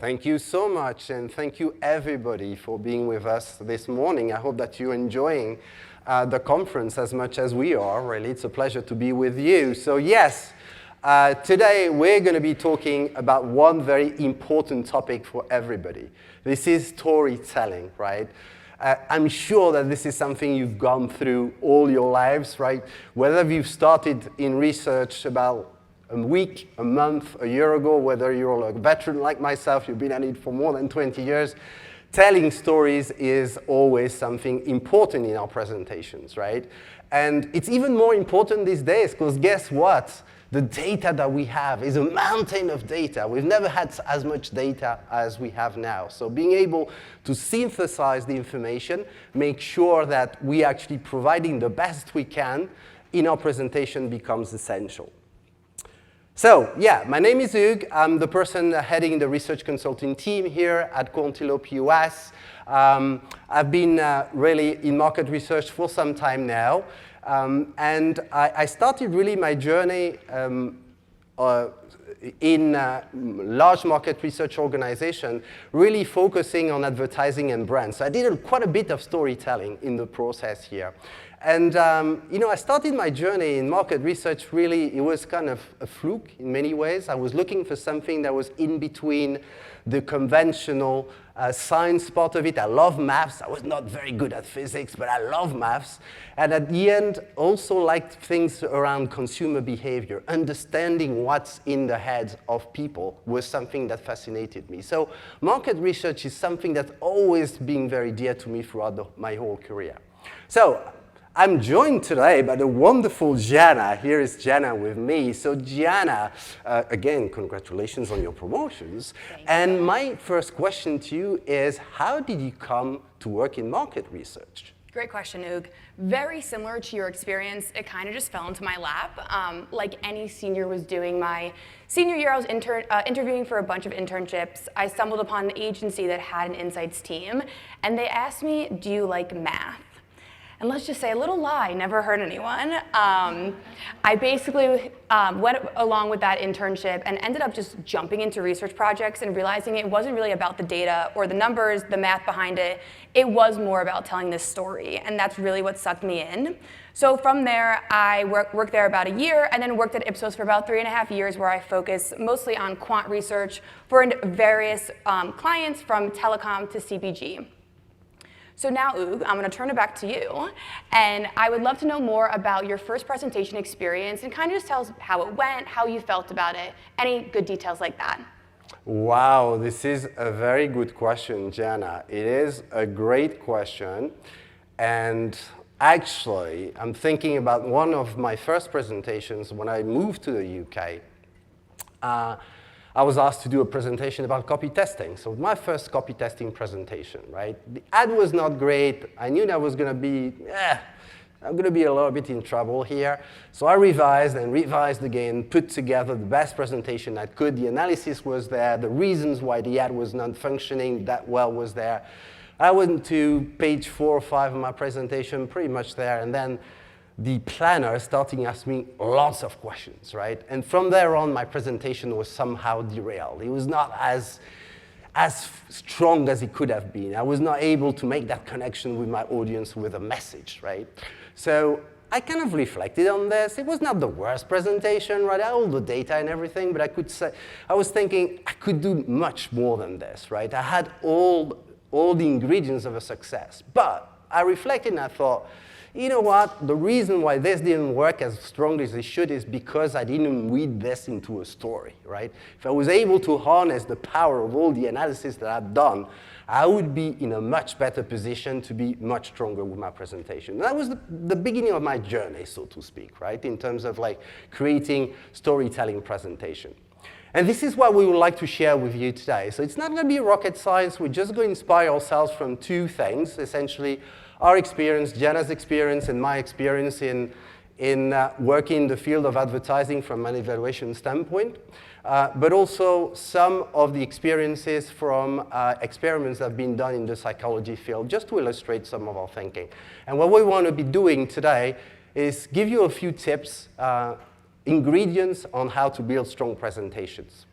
Thank you so much, and thank you everybody for being with us this morning. I hope that you're enjoying the conference as much as we are. Really, it's a pleasure to be with you. So yes, today we're going to be talking about one very important topic for everybody. This is storytelling, right? I'm sure that this is something you've gone through all your lives, right? Whether you've started in research about a week, a month, a year ago, whether you're a veteran like myself, you've been at it for more than 20 years, telling stories is always something important in our presentations, right? And it's even more important these days, because guess what? The data that we have is a mountain of data. We've never had as much data as we have now. So being able to synthesize the information, make sure that we're actually providing the best we can in our presentation becomes essential. So, yeah, my name is Hugues. I'm the person heading the research consulting team here at Quantilope US. I've been really in market research for some time now. And I started really my journey in large market research organization, really focusing on advertising and brands. So I did quite a bit of storytelling in the process here. And I started my journey in market research, really, it was kind of a fluke in many ways. I was looking for something that was in between the conventional science part of it. I love maths. I was not very good at physics, but I love maths. And at the end, also liked things around consumer behavior. Understanding what's in the heads of people was something that fascinated me. So market research is something that's always been very dear to me throughout my whole career. So I'm joined today by the wonderful Gianna. Here is Gianna with me. So Gianna, again, congratulations on your promotions. And my first question to you is, how did you come to work in market research? Great question, Hugues. Very similar to your experience, it kind of just fell into my lap. Like any senior was doing my senior year, I was interviewing for a bunch of internships. I stumbled upon an agency that had an insights team, and they asked me, do you like math? And let's just say a little lie, never hurt anyone. I basically went along with that internship and ended up just jumping into research projects and realizing it wasn't really about the data or the numbers, the math behind it. It was more about telling this story, and that's really what sucked me in. So from there, I worked there about a year and then worked at Ipsos for about 3.5 years, where I focused mostly on quant research for various clients from telecom to CPG. So now, Hugues, I'm going to turn it back to you, and I would love to know more about your first presentation experience and kind of just tell us how it went, how you felt about it, any good details like that. Wow, this is a very good question, Gianna. It is a great question, and actually, I'm thinking about one of my first presentations when I moved to the UK. I was asked to do a presentation about copy testing. So my first copy testing presentation, right? The ad was not great. I knew that was going to be, I'm going to be a little bit in trouble here. So I revised and revised again, put together the best presentation I could. The analysis was there. The reasons why the ad was not functioning that well was there. I went to page 4 or 5 of my presentation, pretty much there. And then the planner started asking me lots of questions, right? And from there on, my presentation was somehow derailed. It was not as strong as it could have been. I was not able to make that connection with my audience with a message, right? So I kind of reflected on this. It was not the worst presentation, right? I had all the data and everything, but I was thinking I could do much more than this, right? I had all the ingredients of a success. But I reflected and I thought, you know what? The reason why this didn't work as strongly as it should is because I didn't read this into a story, right? If I was able to harness the power of all the analysis that I've done, I would be in a much better position to be much stronger with my presentation. And that was the beginning of my journey, so to speak, right? In terms of like creating storytelling presentation. And this is what we would like to share with you today. So it's not going to be rocket science. We're just going to inspire ourselves from 2 things, essentially. Our experience, Gianna's experience, and my experience in working in the field of advertising from an evaluation standpoint, but also some of the experiences from experiments that have been done in the psychology field, just to illustrate some of our thinking. And what we want to be doing today is give you a few tips, ingredients on how to build strong presentations.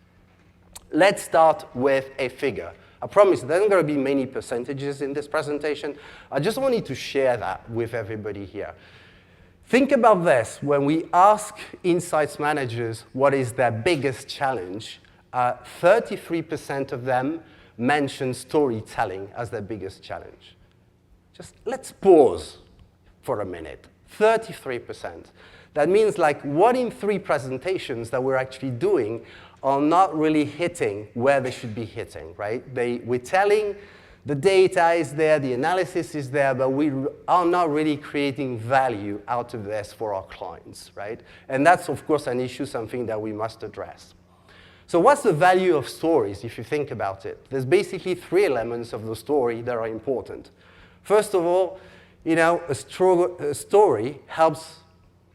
Let's start with a figure. I promise there aren't going to be many percentages in this presentation. I just wanted to share that with everybody here. Think about this. When we ask insights managers what is their biggest challenge, 33% of them mention storytelling as their biggest challenge. Just let's pause for a minute. 33%. That means like 1 in 3 presentations that we're actually doing are not really hitting where they should be hitting, right? We're telling the data is there, the analysis is there, but we are not really creating value out of this for our clients, right? And that's, of course, an issue, something that we must address. So what's the value of stories, if you think about it? There's basically 3 elements of the story that are important. First of all, a story helps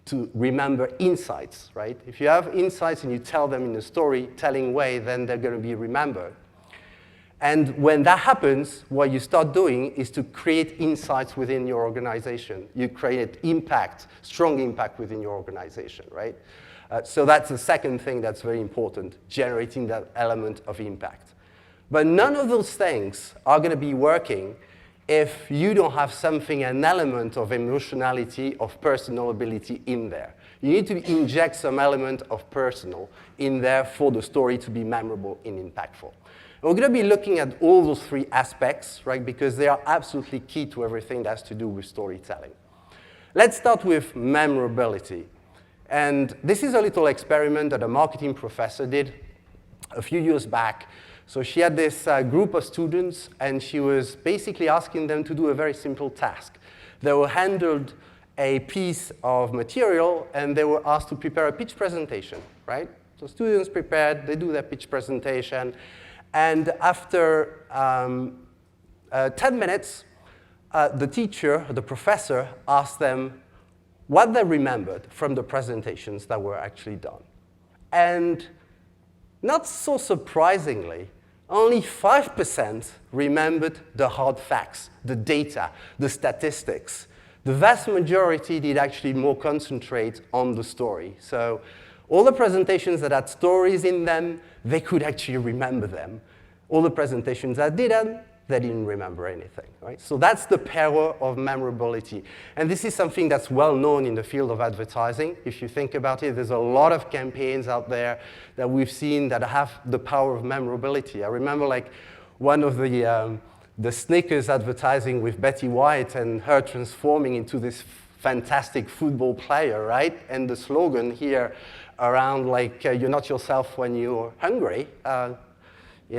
to remember insights, right? If you have insights and you tell them in a storytelling way, then they're going to be remembered. And when that happens, what you start doing is to create insights within your organization. You create impact, strong impact within your organization, right? So that's the second thing that's very important, generating that element of impact. But none of those things are going to be working if you don't have something, an element of emotionality, of personal ability in there. You need to inject some element of personal in there for the story to be memorable and impactful. We're going to be looking at all those 3 aspects, right, because they are absolutely key to everything that has to do with storytelling. Let's start with memorability. And this is a little experiment that a marketing professor did a few years back. So she had this group of students, and she was basically asking them to do a very simple task. They were handed a piece of material, and they were asked to prepare a pitch presentation, right? So students prepared, they do their pitch presentation, and after 10 minutes, the teacher, the professor, asked them what they remembered from the presentations that were actually done. And not so surprisingly, only 5% remembered the hard facts, the data, the statistics. The vast majority did actually more concentrate on the story. So all the presentations that had stories in them, they could actually remember them. All the presentations that didn't, they didn't remember anything, right? So that's the power of memorability. And this is something that's well known in the field of advertising. If you think about it, there's a lot of campaigns out there that we've seen that have the power of memorability. I remember like one of the Snickers advertising with Betty White and her transforming into this fantastic football player, right? And the slogan here around like, you're not yourself when you're hungry,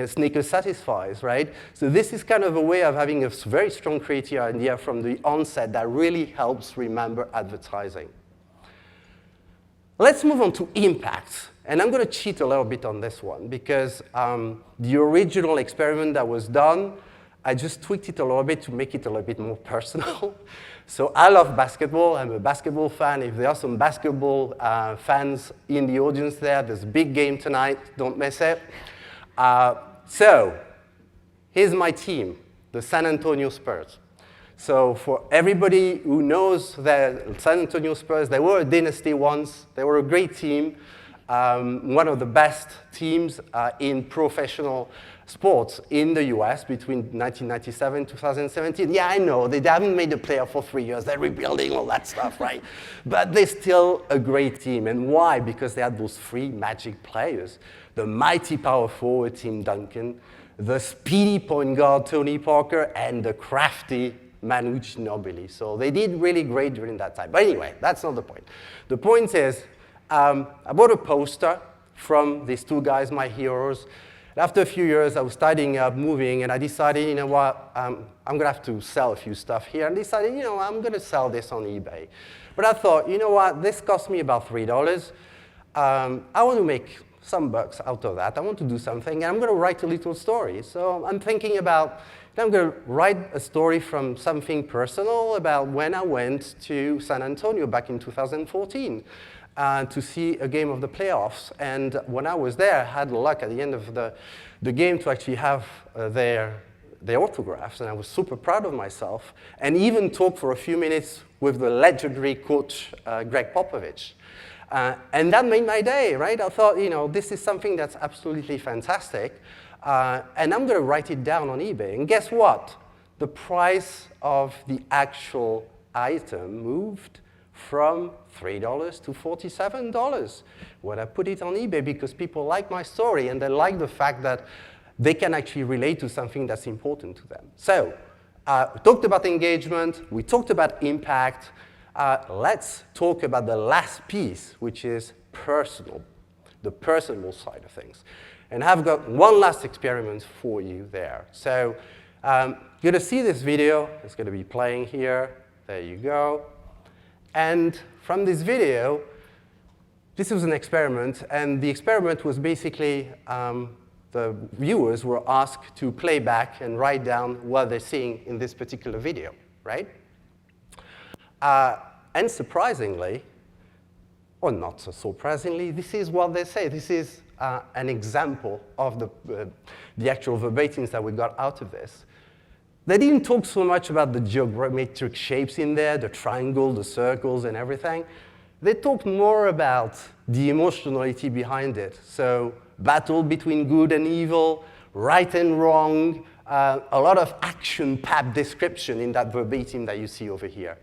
Snickers satisfies, right? So this is kind of a way of having a very strong creative idea from the onset that really helps remember advertising. Let's move on to impact. And I'm going to cheat a little bit on this one because the original experiment that was done, I just tweaked it a little bit to make it a little bit more personal. So I love basketball. I'm a basketball fan. If there are some basketball fans in the audience there's a big game tonight. Don't miss it. So here's my team, the San Antonio Spurs. So for everybody who knows the San Antonio Spurs, they were a dynasty once. They were a great team, one of the best teams in professional sports in the US between 1997 and 2017. Yeah, I know, they haven't made the playoff for 3 years. They're rebuilding, all that stuff, right? But they're still a great team. And why? Because they had those 3 magic players. The mighty power forward, Tim Duncan, the speedy point guard, Tony Parker, and the crafty Manu Ginobili. So they did really great during that time. But anyway, that's not the point. The point is, I bought a poster from these 2 guys, my heroes. After a few years, I was tidying up, moving, and I decided, you know what, I'm going to have to sell a few stuff here. And decided, you know, I'm going to sell this on eBay. But I thought, you know what, this cost me about $3. I want to make some bucks out of that. I want to do something, and I'm going to write a little story. So I'm thinking about, I'm going to write a story from something personal about when I went to San Antonio back in 2014 to see a game of the playoffs. And when I was there, I had the luck at the end of the game to actually have their autographs, and I was super proud of myself, and even talked for a few minutes with the legendary coach, Greg Popovich. And that made my day, right? I thought, this is something that's absolutely fantastic. And I'm going to write it down on eBay. And guess what? The price of the actual item moved from $3 to $47 when I put it on eBay, because people like my story and they like the fact that they can actually relate to something that's important to them. So we talked about engagement, we talked about impact. Let's talk about the last piece, which is personal, the personal side of things. And I've got one last experiment for you there. So you're going to see this video. It's going to be playing here. There you go. And from this video, this was an experiment. And the experiment was basically the viewers were asked to play back and write down what they're seeing in this particular video, right? And surprisingly, or not so surprisingly, this is what they say. This is an example of the actual verbatims that we got out of this. They didn't talk so much about the geometric shapes in there, the triangle, the circles, and everything. They talked more about the emotionality behind it. So battle between good and evil, right and wrong, a lot of action-packed description in that verbatim that you see over here.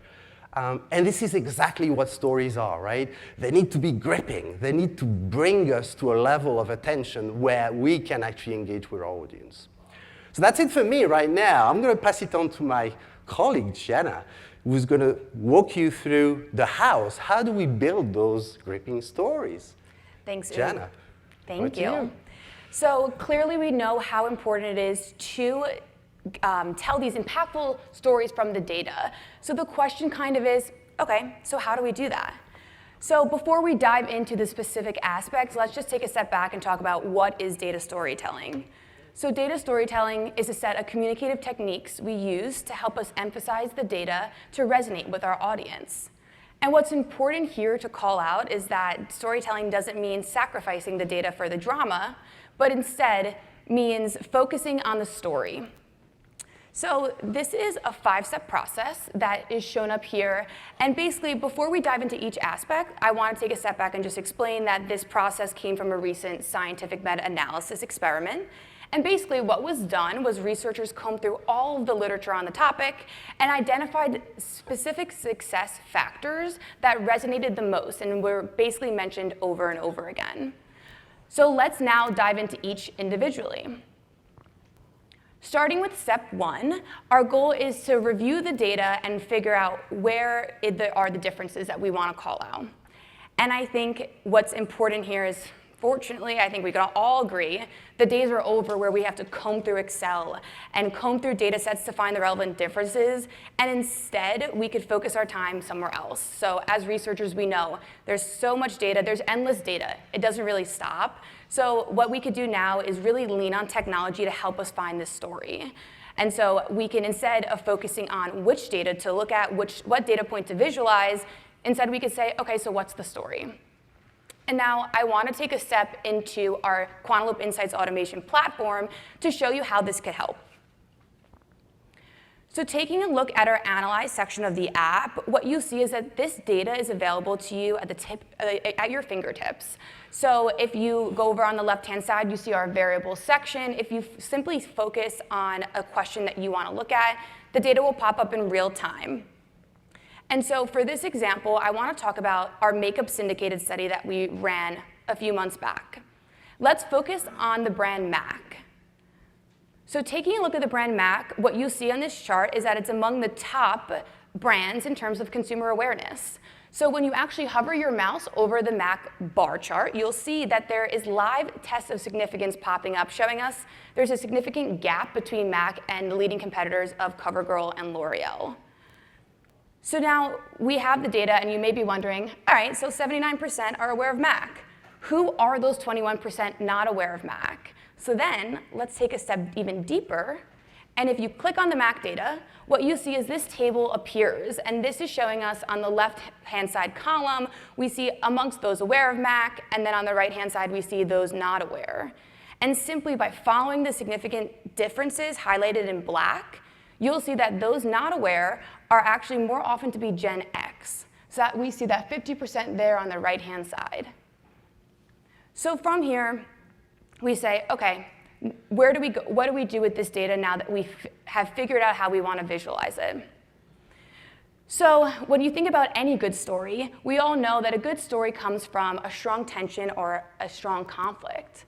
And this is exactly what stories are, right? They need to be gripping. They need to bring us to a level of attention where we can actually engage with our audience. So that's it for me right now. I'm going to pass it on to my colleague, Jenna, who's going to walk you through the hows. How do we build those gripping stories? Thanks, Jenna. Thank you. So clearly we know how important it is to tell these impactful stories from the data. So the question kind of is, okay, so how do we do that? So before we dive into the specific aspects, let's just take a step back and talk about what is data storytelling. So data storytelling is a set of communicative techniques we use to help us emphasize the data to resonate with our audience. And what's important here to call out is that storytelling doesn't mean sacrificing the data for the drama, but instead means focusing on the story. So this is a 5-step process that is shown up here. And basically, before we dive into each aspect, I want to take a step back and just explain that this process came from a recent scientific meta-analysis experiment. And basically what was done was researchers combed through all of the literature on the topic and identified specific success factors that resonated the most and were basically mentioned over and over again. So let's now dive into each individually. Starting with step 1, our goal is to review the data and figure out where there are the differences that we want to call out. And I think what's important here is, fortunately, I think we can all agree, the days are over where we have to comb through Excel and comb through data sets to find the relevant differences, and instead we could focus our time somewhere else. So as researchers, we know there's so much data, there's endless data. It doesn't really stop. So what we could do now is really lean on technology to help us find this story. And so we can, instead of focusing on which data to look at, what data point to visualize, instead we could say, okay, so what's the story? And now I want to take a step into our Quantiloop Insights automation platform to show you how this could help. So taking a look at our Analyze section of the app, what you see is that this data is available to you at your fingertips. So if you go over on the left-hand side, you see our variables section. If you simply focus on a question that you want to look at, the data will pop up in real time. And so for this example, I want to talk about our makeup syndicated study that we ran a few months back. Let's focus on the brand MAC. So taking a look at the brand MAC, what you see on this chart is that it's among the top brands in terms of consumer awareness. So when you actually hover your mouse over the MAC bar chart, you'll see that there is live tests of significance popping up, showing us there's a significant gap between MAC and the leading competitors of CoverGirl and L'Oreal. So now we have the data, and you may be wondering, all right, so 79% are aware of MAC. Who are those 21% not aware of MAC? So then let's take a step even deeper. And if you click on the MAC data, what you see is this table appears. And this is showing us on the left-hand side column, we see amongst those aware of MAC, and then on the right-hand side, we see those not aware. And simply by following the significant differences highlighted in black, you'll see that those not aware are actually more often to be Gen X. So that we see that 50% there on the right-hand side. So from here, we say, okay, where do we go? What do we do with this data now that we have figured out how we want to visualize it? So when you think about any good story, we all know that a good story comes from a strong tension or a strong conflict.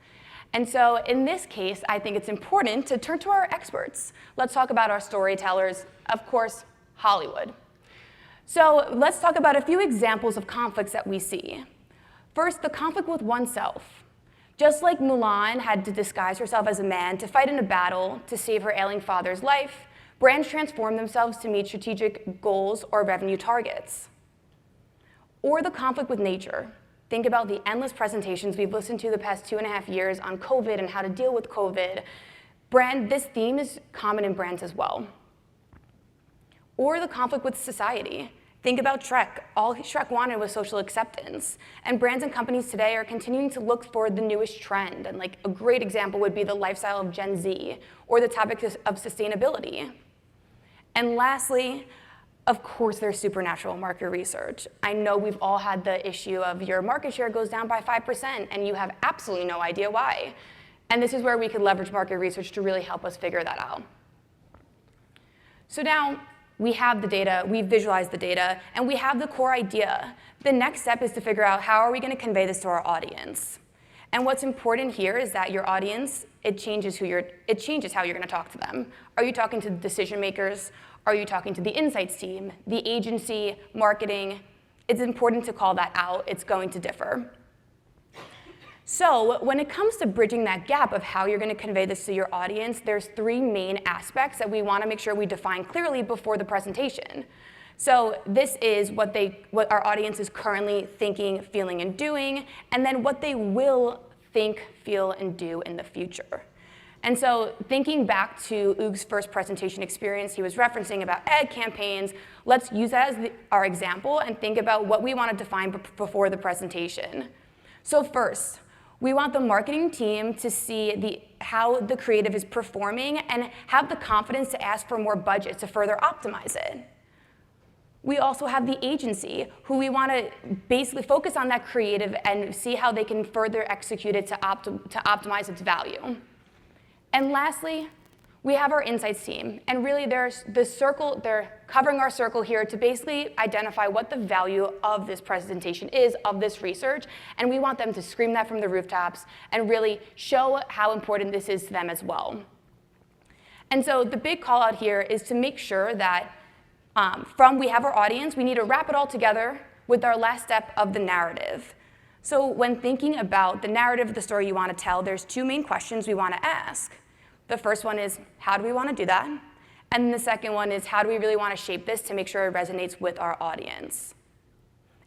And so in this case, I think it's important to turn to our experts. Let's talk about our storytellers, of course, Hollywood. So let's talk about a few examples of conflicts that we see. First, the conflict with oneself. Just like Mulan had to disguise herself as a man to fight in a battle to save her ailing father's life, brands transform themselves to meet strategic goals or revenue targets. Or the conflict with nature. Think about the endless presentations we've listened to the past 2.5 years on COVID and how to deal with COVID. This theme is common in brands as well. Or the conflict with society. Think about Shrek. All Shrek wanted was social acceptance. And brands and companies today are continuing to look for the newest trend. And like a great example would be the lifestyle of Gen Z or the topic of sustainability. And lastly, of course, there's supernatural market research. I know we've all had the issue of your market share goes down by 5% and you have absolutely no idea why. And this is where we could leverage market research to really help us figure that out. So now, we have the data, we've visualized the data, and we have the core idea. The next step is to figure out how are we going to convey this to our audience. And what's important here is that your audience, it changes how you're going to talk to them. Are you talking to the decision makers? Are you talking to the insights team, the agency, marketing? It's important to call that out. It's going to differ. So when it comes to bridging that gap of how you're going to convey this to your audience, there's 3 main aspects that we want to make sure we define clearly before the presentation. So this is what our audience is currently thinking, feeling, and doing, and then what they will think, feel, and do in the future. And so thinking back to Hugues' first presentation experience he was referencing about ad campaigns, let's use that as our example and think about what we want to define before the presentation. So first, we want the marketing team to see how the creative is performing and have the confidence to ask for more budget to further optimize it. We also have the agency, who we want to basically focus on that creative and see how they can further execute it to optimize its value. And lastly, we have our insights team, and really they're covering our circle here to basically identify what the value of this presentation is, of this research, and we want them to scream that from the rooftops and really show how important this is to them as well. And so the big call out here is to make sure that we have our audience, we need to wrap it all together with our last step of the narrative. So when thinking about the narrative of the story you want to tell, there's 2 main questions we want to ask. The first one is, how do we want to do that? And then the second one is, how do we really want to shape this to make sure it resonates with our audience?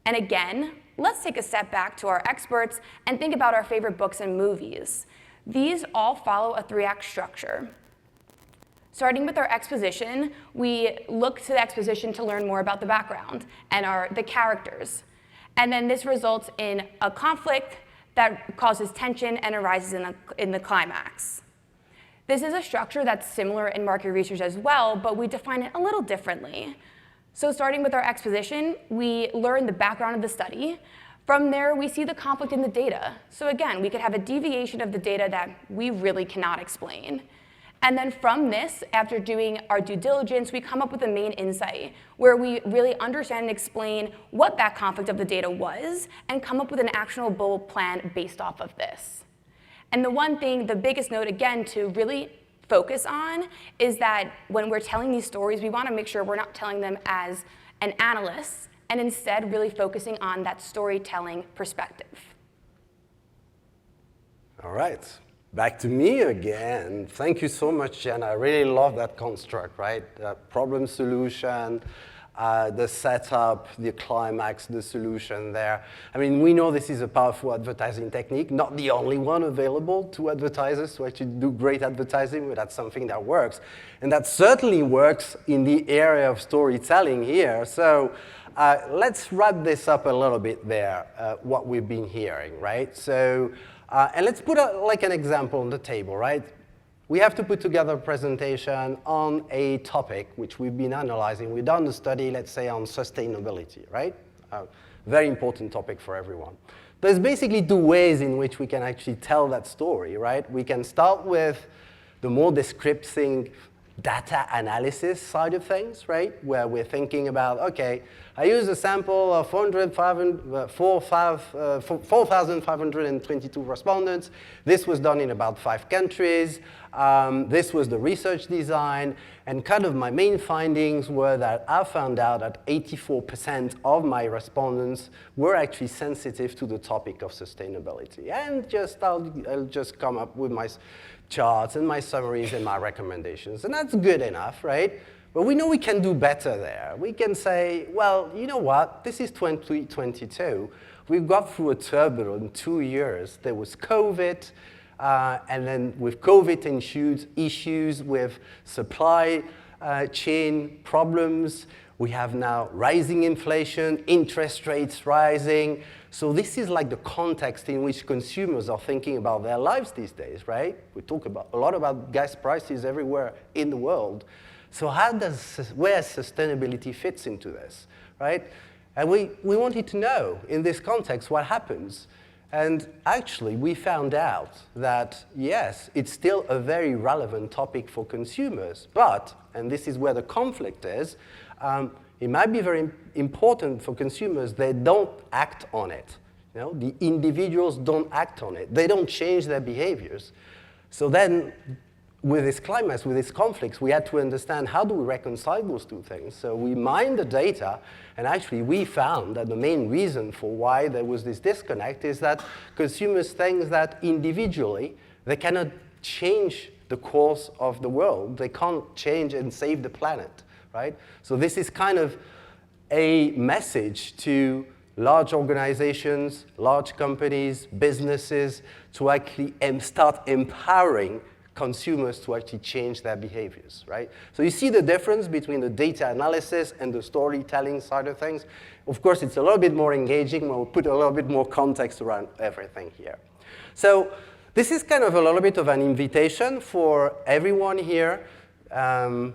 And again, let's take a step back to our experts and think about our favorite books and movies. These all follow a 3-act structure. Starting with our exposition, we look to the exposition to learn more about the background and the characters. And then this results in a conflict that causes tension and arises in the climax. This is a structure that's similar in market research as well, but we define it a little differently. So starting with our exposition, we learn the background of the study. From there, we see the conflict in the data. So again, we could have a deviation of the data that we really cannot explain. And then from this, after doing our due diligence, we come up with a main insight where we really understand and explain what that conflict of the data was and come up with an actionable plan based off of this. And the biggest note again to really focus on is that when we're telling these stories, we want to make sure we're not telling them as an analyst and instead really focusing on that storytelling perspective. All right. Back to me again. Thank you so much, Jen. I really love that construct, right? Problem solution, the setup, the climax, the solution there. I mean, we know this is a powerful advertising technique, not the only one available to advertisers to actually do great advertising, but that's something that works. And that certainly works in the area of storytelling here. So let's wrap this up a little bit there, what we've been hearing, right? So. And let's put an example on the table, right? We have to put together a presentation on a topic which we've been analyzing. We've done a study, let's say, on sustainability, right? Very important topic for everyone. There's basically two ways in which we can actually tell that story, right? We can start with the more descriptive data analysis side of things, right? Where we're thinking about, okay, I use a sample of 4,522 respondents. This was done in about 5 countries. This was the research design. And kind of my main findings were that I found out that 84% of my respondents were actually sensitive to the topic of sustainability. And I'll just come up with my charts and my summaries and my recommendations. And that's good enough, right? But we know we can do better there. We can say, well, you know what? This is 2022. We've got through a turbulent 2 years. There was COVID, and then with COVID issues with supply chain problems, we have now rising inflation, interest rates rising. So this is like the context in which consumers are thinking about their lives these days, right? We talk a lot about gas prices everywhere in the world. So where sustainability fits into this, right? And we wanted to know, in this context, what happens. And actually, we found out that, yes, it's still a very relevant topic for consumers, but, and this is where the conflict is, it might be very important for consumers, they don't act on it. You know, the individuals don't act on it. They don't change their behaviors. So then, with this climate, with these conflicts, we had to understand how do we reconcile those two things. So we mined the data, and actually we found that the main reason for why there was this disconnect is that consumers think that individually they cannot change the course of the world. They can't change and save the planet, right? So this is kind of a message to large organizations, large companies, businesses, to actually start empowering consumers to actually change their behaviors, right? So you see the difference between the data analysis and the storytelling side of things. Of course, it's a little bit more engaging when we put a little bit more context around everything here. So this is kind of a little bit of an invitation for everyone here, and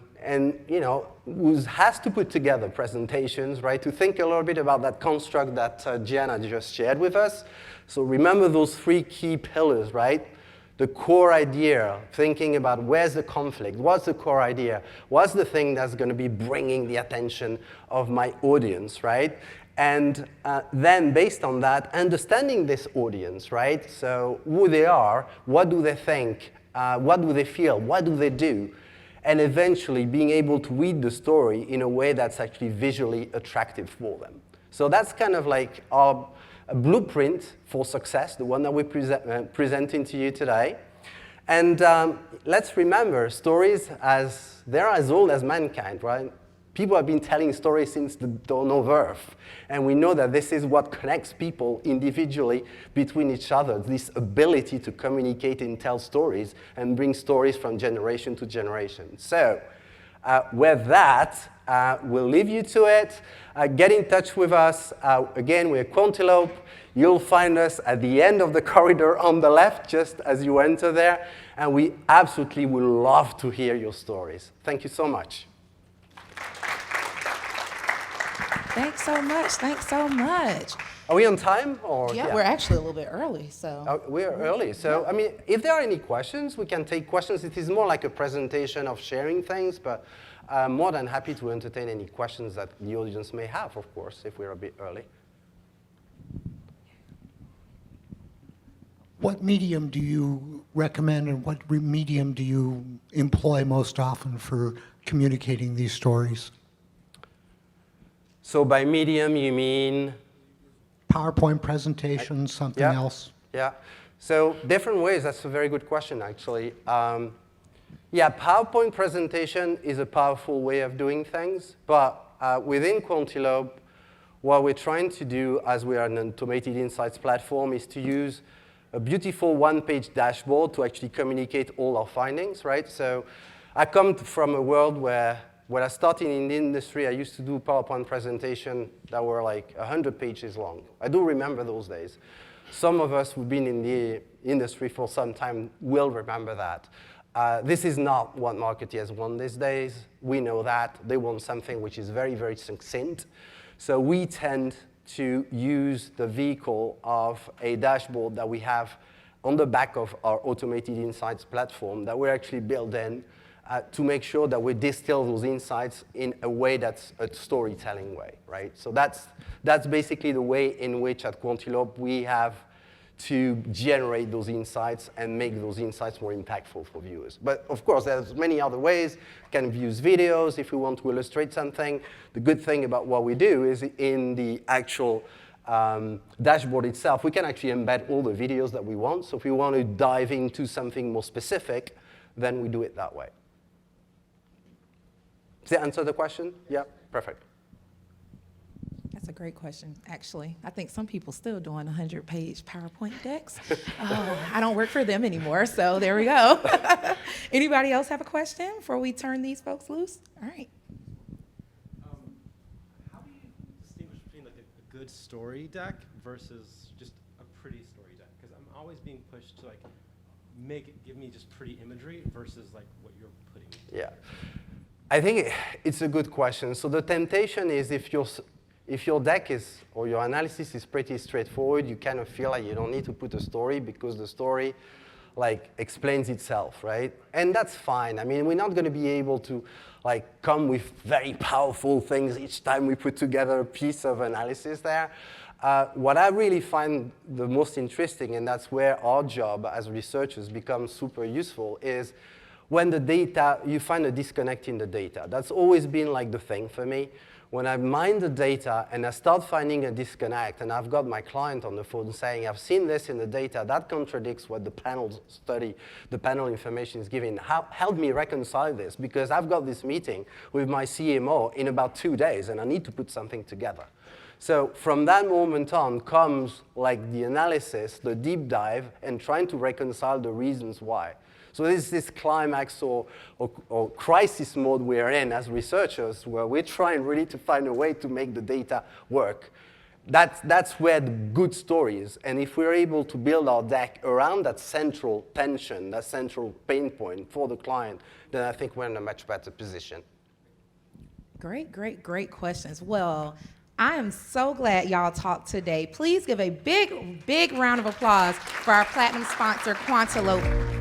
you know, who has to put together presentations, right? To think a little bit about that construct that Gianna just shared with us. So remember those 3 key pillars, right? The core idea, thinking about where's the conflict, what's the core idea, what's the thing that's going to be bringing the attention of my audience, right? And then based on that, understanding this audience, right? So who they are, what do they think, what do they feel, what do they do? And eventually being able to read the story in a way that's actually visually attractive for them. So that's kind of like our blueprint for success, the one that we're presenting to you today. And let's remember, stories they're as old as mankind, right? People have been telling stories since the dawn of Earth. And we know that this is what connects people individually between each other, this ability to communicate and tell stories and bring stories from generation to generation. So with that, we'll leave you to it. Get in touch with us. Again, we're Quantilope. You'll find us at the end of the corridor on the left, just as you enter there. And we absolutely would love to hear your stories. Thank you so much. Thanks so much. Thanks so much. Are we on time? Or Yeah, we're actually a little bit early, so. We're early. So, I mean, if there are any questions, we can take questions. It is more like a presentation of sharing things, but I'm more than happy to entertain any questions that the audience may have, of course, if we're a bit early. What medium do you recommend, and what medium do you employ most often for communicating these stories? So by medium, you mean? PowerPoint presentations, something else? Yeah. So different ways. That's a very good question, actually. Yeah, PowerPoint presentation is a powerful way of doing things. But within Quantilope, what we're trying to do, as we are an automated insights platform, is to use a beautiful one-page dashboard to actually communicate all our findings, right? So I come from a world where when I started in the industry, I used to do PowerPoint presentation that were like 100 pages long. I do remember those days. Some of us who've been in the industry for some time will remember that. This is not what marketeers want these days. We know that. They want something which is very, very succinct. So we tend to use the vehicle of a dashboard that we have on the back of our automated insights platform that we're actually building to make sure that we distill those insights in a way that's a storytelling way, right? So that's basically the way in which at Quantilope we have to generate those insights and make those insights more impactful for viewers. But of course, there's many other ways. You can use videos if we want to illustrate something. The good thing about what we do is in the actual dashboard itself, we can actually embed all the videos that we want. So if we want to dive into something more specific, then we do it that way. Does that answer the question? Yeah, perfect. That's a great question, actually. I think some people still doing 100-page PowerPoint decks. I don't work for them anymore, so there we go. Anybody else have a question before we turn these folks loose? All right. How do you distinguish between like a good story deck versus just a pretty story deck? Because I'm always being pushed to like give me just pretty imagery versus like what you're putting. Yeah. I think it's a good question. So the temptation is if your deck is, or your analysis is pretty straightforward, you kind of feel like you don't need to put a story because the story like explains itself, right? And that's fine. I mean, we're not going to be able to like come with very powerful things each time we put together a piece of analysis there. What I really find the most interesting, and that's where our job as researchers becomes super useful, is when the data, you find a disconnect in the data. That's always been like the thing for me. When I mine the data and I start finding a disconnect, and I've got my client on the phone saying, I've seen this in the data, that contradicts what the panel study, the panel information is giving. Help me reconcile this, because I've got this meeting with my CMO in about 2 days, and I need to put something together. So from that moment on comes like the analysis, the deep dive, and trying to reconcile the reasons why. So this is this climax or crisis mode we're in as researchers, where we're trying really to find a way to make the data work. That's where the good story is. And if we're able to build our deck around that central tension, that central pain point for the client, then I think we're in a much better position. Great, great, great questions. Well, I am so glad y'all talked today. Please give a big, big round of applause for our platinum sponsor, Quantilope.